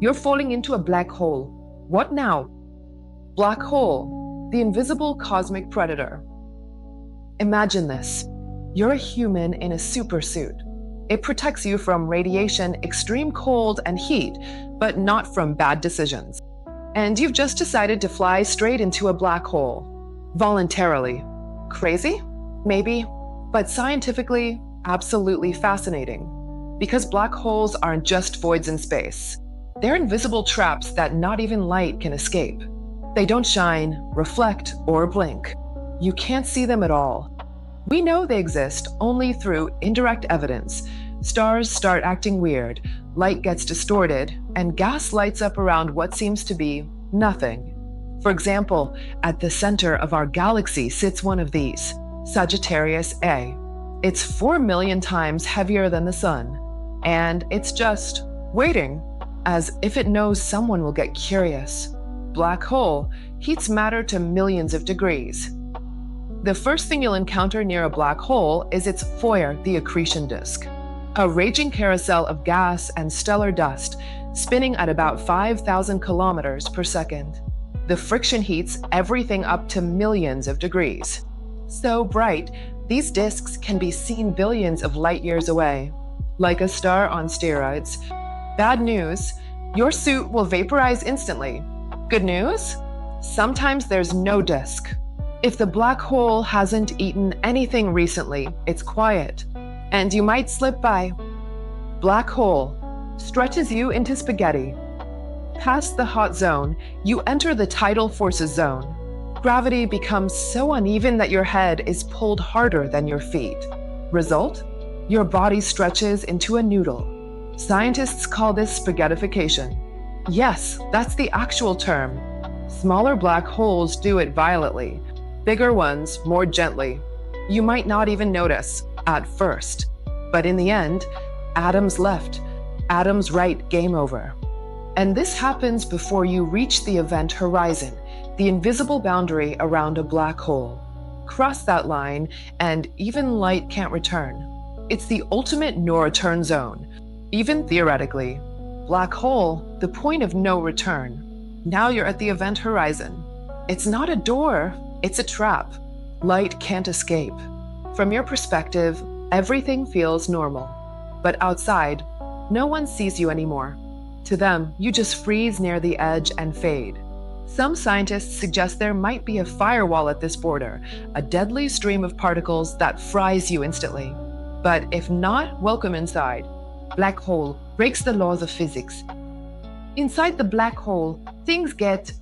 You're falling into a black hole. What now? Black hole, the invisible cosmic predator. Imagine this. You're a human in a supersuit. It protects you from radiation, extreme cold, and heat, but not from bad decisions. And you've just decided to fly straight into a black hole. Voluntarily. Crazy? Maybe. But scientifically, absolutely fascinating. Because black holes aren't just voids in space. They're invisible traps that not even light can escape. They don't shine, reflect, or blink. You can't see them at all. We know they exist only through indirect evidence. Stars start acting weird, light gets distorted, and gas lights up around what seems to be nothing. For example, at the center of our galaxy sits one of these, Sagittarius A. It's 4 million times heavier than the Sun, and it's just waiting, as if it knows someone will get curious. Black hole heats matter to millions of degrees. The first thing you'll encounter near a black hole is its foyer, the accretion disk. A raging carousel of gas and stellar dust, spinning at about 5,000 kilometers per second. The friction heats everything up to millions of degrees. So bright, these disks can be seen billions of light years away. Like a star on steroids. Bad news, your suit will vaporize instantly. Good news? Sometimes there's no disk. If the black hole hasn't eaten anything recently, it's quiet, and you might slip by. Black hole stretches you into spaghetti. Past the hot zone, you enter the tidal forces zone. Gravity becomes so uneven that your head is pulled harder than your feet. Result? Your body stretches into a noodle. Scientists call this spaghettification. Yes, that's the actual term. Smaller black holes do it violently. Bigger ones, more gently. You might not even notice at first. But in the end, atoms left, atoms right, game over. And this happens before you reach the event horizon, the invisible boundary around a black hole. Cross that line, and even light can't return. It's the ultimate no-return zone. Even theoretically, black hole, the point of no return. Now you're at the event horizon. It's not a door. It's a trap. Light can't escape. From your perspective, everything feels normal. But outside, no one sees you anymore. To them, you just freeze near the edge and fade. Some scientists suggest there might be a firewall at this border, a deadly stream of particles that fries you instantly. But if not, welcome inside. Black hole breaks the laws of physics. Inside the black hole, things get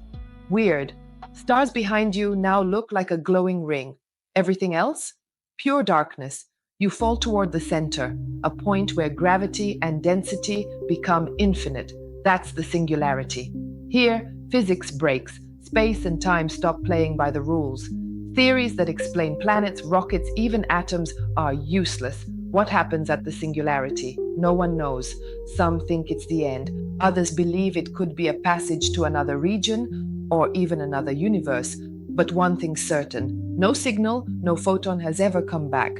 weird. Stars behind you now look like a glowing ring. Everything else? Pure darkness. You fall toward the center, a point where gravity and density become infinite. That's the singularity. Here, physics breaks. Space and time stop playing by the rules. Theories that explain planets, rockets, even atoms are useless. What happens at the singularity? No one knows. Some think it's the end. Others believe it could be a passage to another region, or even another universe. But one thing's certain, no signal, no photon has ever come back.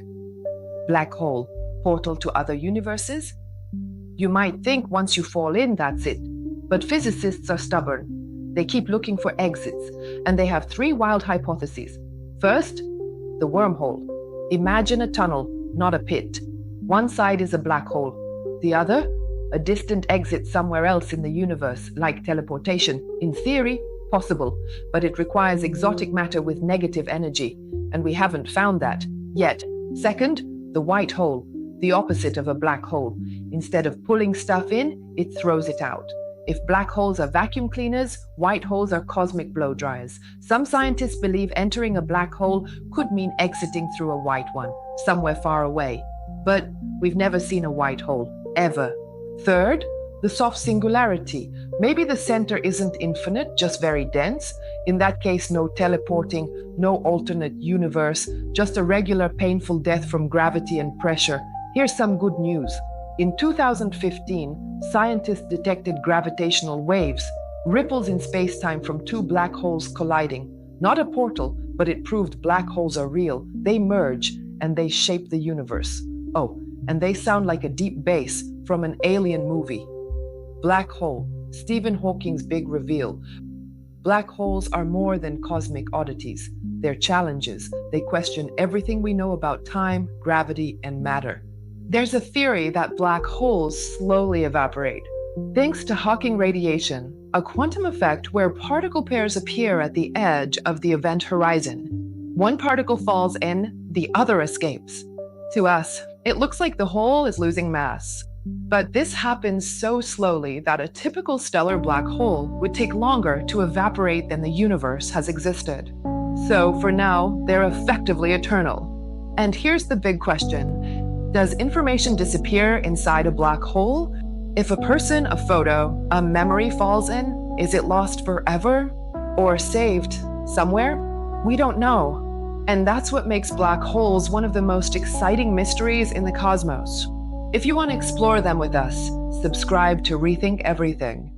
Black hole, portal to other universes? You might think once you fall in, that's it. But physicists are stubborn. They keep looking for exits, and they have 3 wild hypotheses. First, the wormhole. Imagine a tunnel, not a pit. One side is a black hole. The other, a distant exit somewhere else in the universe, like teleportation. In theory, possible, but it requires exotic matter with negative energy, and we haven't found that yet. Second, the white hole, the opposite of a black hole. Instead of pulling stuff in, it throws it out. If black holes are vacuum cleaners, white holes are cosmic blow dryers. Some scientists believe entering a black hole could mean exiting through a white one, somewhere far away. But we've never seen a white hole, ever. Third, the soft singularity. Maybe the center isn't infinite, just very dense. In that case, no teleporting, no alternate universe, just a regular painful death from gravity and pressure. Here's some good news. In 2015, scientists detected gravitational waves, ripples in spacetime from 2 black holes colliding. Not a portal, but it proved black holes are real. They merge, and they shape the universe. Oh, and they sound like a deep bass from an alien movie. Black hole, Stephen Hawking's big reveal. Black holes are more than cosmic oddities. They're challenges. They question everything we know about time, gravity, and matter. There's a theory that black holes slowly evaporate, thanks to Hawking radiation, a quantum effect where particle pairs appear at the edge of the event horizon. One particle falls in, the other escapes. To us, it looks like the whole is losing mass. But this happens so slowly that a typical stellar black hole would take longer to evaporate than the universe has existed. So for now, they're effectively eternal. And here's the big question. Does information disappear inside a black hole? If a person, a photo, a memory falls in, is it lost forever? Or saved somewhere? We don't know. And that's what makes black holes one of the most exciting mysteries in the cosmos. If you want to explore them with us, subscribe to Rethink Everything.